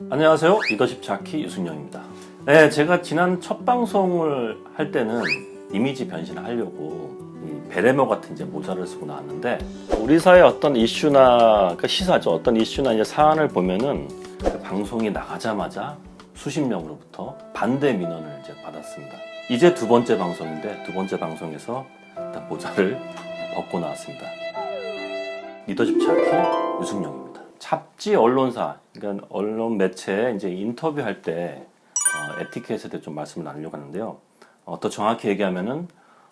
안녕하세요. 리더십 자키 유승영입니다. 네, 제가 지난 첫 방송을 할 때는 이미지 변신을 하려고 이 베레모 같은 이제 모자를 쓰고 나왔는데, 우리 사회 어떤 이슈나 그 시사죠. 어떤 이슈나 이제 사안을 보면은 그 방송이 나가자마자 수십 명으로부터 반대 민원을 이제 받았습니다. 이제 두 번째 방송인데, 두 번째 방송에서 일단 모자를 벗고 나왔습니다. 리더십 자키 유승영입니다. 잡지 언론사, 그러니까 언론 매체에 이제 인터뷰할 때 에티켓에 대해 좀 말씀을 나누려고 하는데요. 더 정확히 얘기하면은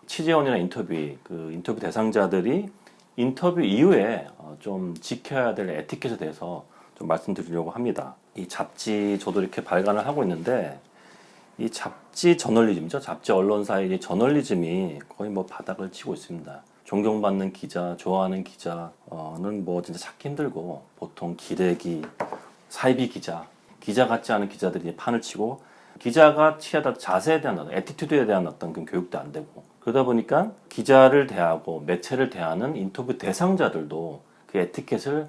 취재원이나 인터뷰 대상자들이 인터뷰 이후에 좀 지켜야 될 에티켓에 대해서 좀 말씀드리려고 합니다. 이 잡지 저도 이렇게 발간을 하고 있는데, 이 잡지 저널리즘이죠. 잡지 언론사의 이 저널리즘이 거의 뭐 바닥을 치고 있습니다. 존경받는 기자, 좋아하는 기자는 뭐 진짜 찾기 힘들고, 보통 기레기, 사이비 기자 같지 않은 기자들이 판을 치고, 기자가 취하다 자세에 대한 애티튜드에 대한 어떤 그 교육도 안 되고, 그러다 보니까 기자를 대하고 매체를 대하는 인터뷰 대상자들도 그 에티켓을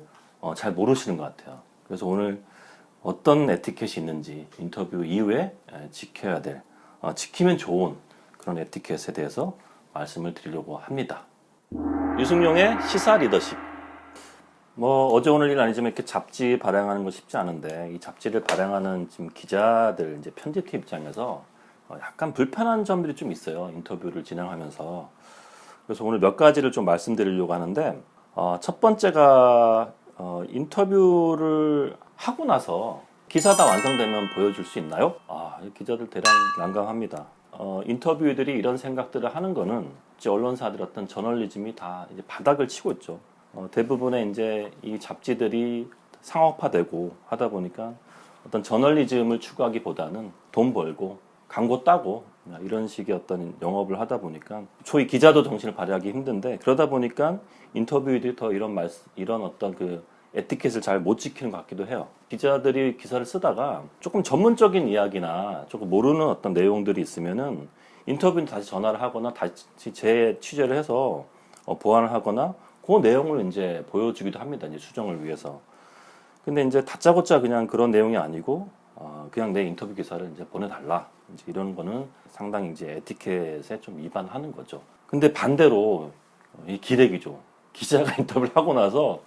잘 모르시는 것 같아요. 그래서 오늘 어떤 에티켓이 있는지, 인터뷰 이후에 지켜야 될, 지키면 좋은 그런 에티켓에 대해서 말씀을 드리려고 합니다. 유승용의 시사 리더십. 뭐 어제 오늘 일 아니지만 이렇게 잡지 발행하는 거 쉽지 않은데, 이 잡지를 발행하는 지금 기자들, 이제 편집팀 입장에서 약간 불편한 점들이 좀 있어요. 인터뷰를 진행하면서. 그래서 오늘 몇 가지를 좀 말씀드리려고 하는데, 첫 번째가 인터뷰를 하고 나서 기사 다 완성되면 보여줄 수 있나요? 기자들 대단 난감합니다. 인터뷰들이 이런 생각들을 하는 거는 이제 언론사들 어떤 저널리즘이 다 이제 바닥을 치고 있죠. 대부분의 이제 이 잡지들이 상업화되고 하다 보니까 어떤 저널리즘을 추구하기보다는 돈 벌고 광고 따고 이런 식의 어떤 영업을 하다 보니까 초이 기자도 정신을 발휘하기 힘든데, 그러다 보니까 인터뷰들이 더 이런 어떤 그 에티켓을 잘 못 지키는 것 같기도 해요. 기자들이 기사를 쓰다가 조금 전문적인 이야기나 조금 모르는 어떤 내용들이 있으면은 인터뷰는 다시 전화를 하거나 다시 재취재를 해서 보완을 하거나 그 내용을 이제 보여주기도 합니다. 이제 수정을 위해서. 근데 이제 다짜고짜 그냥 그런 내용이 아니고 그냥 내 인터뷰 기사를 이제 보내달라, 이제 이런 거는 상당히 이제 에티켓에 좀 위반하는 거죠. 근데 반대로 이 기레기죠. 기자가 인터뷰를 하고 나서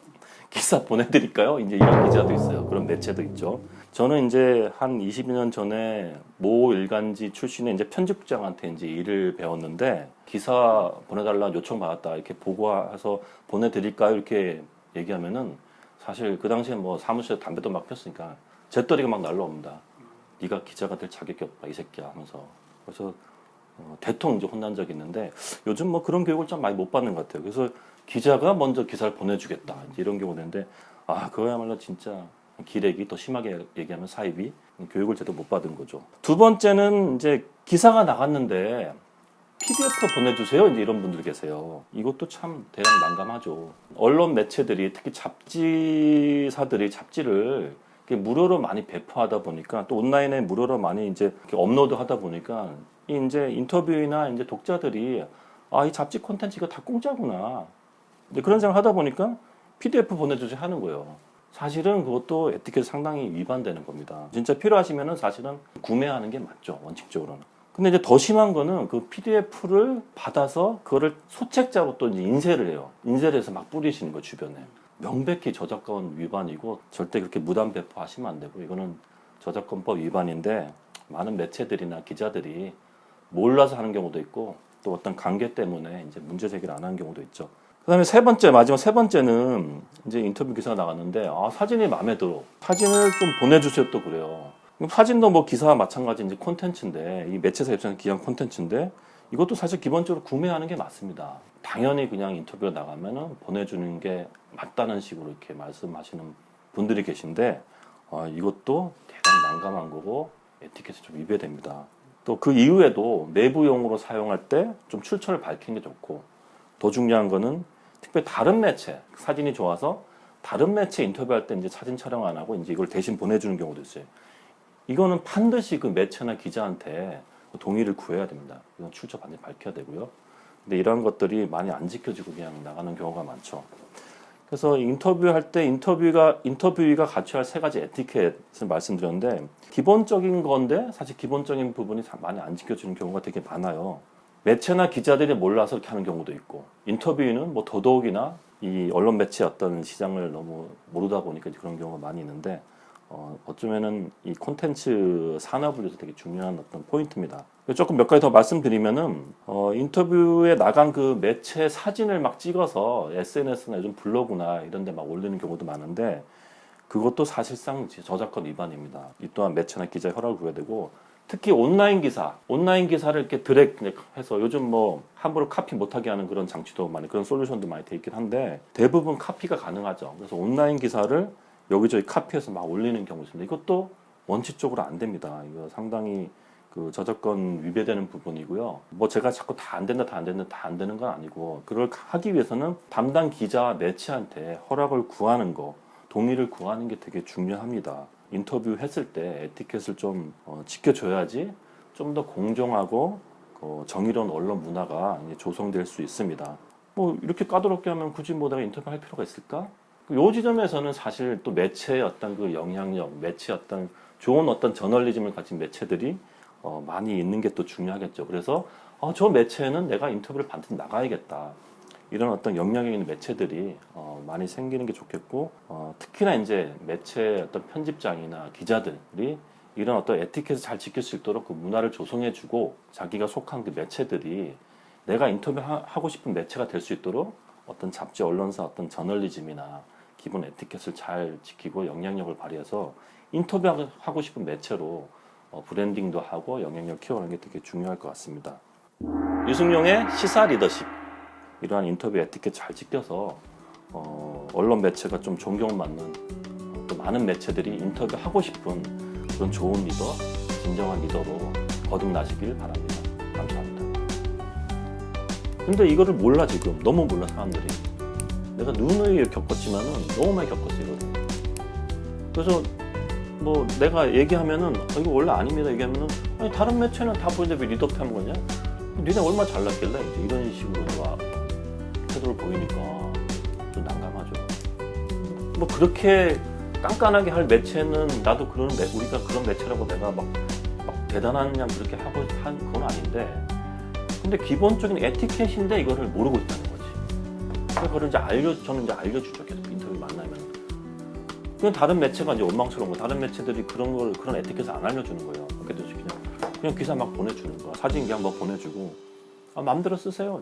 기사 보내드릴까요? 이제 이런 기자도 있어요. 그런 매체도 있죠. 저는 이제 한 22년 전에 모 일간지 출신의 이제 편집국장한테 이제 일을 배웠는데, 기사 보내달라 요청 받았다 이렇게 보고해서 보내드릴까요? 이렇게 얘기하면은 사실 그 당시에 뭐 사무실에 담배도 막 폈으니까 재떨이가 막 날라옵니다. 네가 기자가 될 자격이 없다 이 새끼야 하면서. 그래서 대통령 이제 혼난 적이 있는데, 요즘 뭐 그런 교육을 좀 많이 못 받는 것 같아요. 그래서 기자가 먼저 기사를 보내주겠다 이런 경우가 있는데, 그거야말로 진짜 기레기, 또 심하게 얘기하면 사이비, 교육을 제대로 못 받은 거죠. 두 번째는 이제 기사가 나갔는데 PDF로 보내주세요, 이제 이런 분들 계세요. 이것도 참 대단히 난감하죠. 언론 매체들이, 특히 잡지사들이 잡지를 무료로 많이 배포하다 보니까, 또 온라인에 무료로 많이 이제 업로드 하다 보니까, 이제 인터뷰나 이제 독자들이 이 잡지 콘텐츠 이거 다 공짜구나, 이제 그런 생각 하다 보니까 PDF 보내주세요 하는 거예요. 사실은 그것도 에티켓 상당히 위반되는 겁니다. 진짜 필요하시면은 사실은 구매하는 게 맞죠, 원칙적으로는. 근데 이제 더 심한 거는 그 PDF를 받아서 그거를 소책자로 또 이제 인쇄를 해요. 인쇄를 해서 막 뿌리시는 거, 주변에. 명백히 저작권 위반이고, 절대 그렇게 무단 배포하시면 안 되고, 이거는 저작권법 위반인데, 많은 매체들이나 기자들이 몰라서 하는 경우도 있고, 또 어떤 관계 때문에 이제 문제 제기를 안 하는 경우도 있죠. 그다음에 마지막 세 번째는 이제 인터뷰 기사가 나갔는데, 사진이 마음에 들어. 사진을 좀 보내주세요, 또 그래요. 사진도 뭐 기사와 마찬가지 이제 콘텐츠인데, 이 매체사 입장에서 기한 콘텐츠인데, 이것도 사실 기본적으로 구매하는 게 맞습니다. 당연히 그냥 인터뷰가 나가면은 보내주는 게 맞다는 식으로 이렇게 말씀하시는 분들이 계신데, 이것도 대단히 난감한 거고 에티켓이 좀 위배됩니다. 또 그 이후에도 내부용으로 사용할 때 좀 출처를 밝히는 게 좋고, 더 중요한 거는 특별히 다른 매체, 사진이 좋아서 다른 매체 인터뷰할 때 이제 사진 촬영 안 하고 이제 이걸 대신 보내주는 경우도 있어요. 이거는 반드시 그 매체나 기자한테 동의를 구해야 됩니다. 이건 출처 반드시 밝혀야 되고요. 근데 이런 것들이 많이 안 지켜지고 그냥 나가는 경우가 많죠. 그래서 인터뷰할 때 인터뷰가 갖춰야 할 세 가지 에티켓을 말씀드렸는데 기본적인 건데 사실 기본적인 부분이 많이 안 지켜지는 경우가 되게 많아요. 매체나 기자들이 몰라서 이렇게 하는 경우도 있고 인터뷰는 뭐 더더욱이나 이 언론 매체 어떤 시장을 너무 모르다 보니까 이제 그런 경우가 많이 있는데 어쩌면은 이 콘텐츠 산업을 위해서 되게 중요한 어떤 포인트입니다. 조금 몇 가지 더 말씀드리면은 인터뷰에 나간 그 매체 사진을 막 찍어서 SNS나 요즘 블로그나 이런 데 막 올리는 경우도 많은데 그것도 사실상 저작권 위반입니다. 이 또한 매체나 기자 허락을 구해야 되고 특히 온라인 기사를 이렇게 드래그해서 요즘 뭐 함부로 카피 못하게 하는 그런 장치도 많이 그런 솔루션도 많이 돼 있긴 한데 대부분 카피가 가능하죠. 그래서 온라인 기사를 여기저기 카피해서 막 올리는 경우 있습니다. 이것도 원칙적으로 안 됩니다. 이거 상당히 그 저작권 위배되는 부분이고요. 뭐 제가 자꾸 다 안 된다 되는 건 아니고 그걸 하기 위해서는 담당 기자와 매체한테 허락을 구하는 거, 동의를 구하는 게 되게 중요합니다. 인터뷰 했을 때 에티켓을 좀 지켜줘야지 좀 더 공정하고 정의로운 언론 문화가 이제 조성될 수 있습니다. 뭐 이렇게 까다롭게 하면 굳이 뭐 내가 인터뷰할 필요가 있을까? 요 지점에서는 사실 또 매체의 어떤 그 영향력, 매체의 어떤 좋은 어떤 저널리즘을 가진 매체들이 많이 있는 게 또 중요하겠죠. 그래서 저 매체는 내가 인터뷰를 반드시 나가야겠다. 이런 어떤 영향력 있는 매체들이 많이 생기는 게 좋겠고 특히나 이제 매체 어떤 편집장이나 기자들이 이런 어떤 에티켓을 잘 지킬 수 있도록 그 문화를 조성해주고 자기가 속한 그 매체들이 내가 인터뷰하고 싶은 매체가 될 수 있도록 어떤 잡지 언론사 어떤 저널리즘이나 기본 에티켓을 잘 지키고 영향력을 발휘해서 인터뷰하고 싶은 매체로 브랜딩도 하고 영향력 키워가는 게 되게 중요할 것 같습니다. 유승용의 시사 리더십 이러한 인터뷰 에티켓 잘 지켜서 언론 매체가 좀 존경받는 또 많은 매체들이 인터뷰하고 싶은 그런 좋은 리더, 진정한 리더로 거듭나시길 바랍니다. 감사합니다. 근데 이거를 몰라 지금 너무 몰라 사람들이. 내가 누누이 겪었지만은 너무 많이 겪었어 이거를. 그래서 뭐 내가 얘기하면은 이거 원래 아닙니다 얘기하면은 아니 다른 매체는 다 보이는데 왜 리더십 하는 거냐? 니네 얼마나 잘났길래 이제 이런 식으로 내가 태도를 보이니까 좀 난감하죠. 뭐 그렇게 깐깐하게 할 매체는 나도 우리가 그런 매체라고 내가 막 대단한 양 그렇게 하고 한 그건 아닌데 근데 기본적인 에티켓인데 이거를 모르고 있다는 거지. 그걸 이제 저는 이제 알려주죠. 계속 인터뷰 만나면. 그냥 다른 매체가 이제 원망스러운 거. 다른 매체들이 그런 에티켓을 안 알려주는 거예요. 그렇게 되지 그냥 기사 막 보내주는 거야. 사진 그냥 뭐 보내주고 마음대로 쓰세요.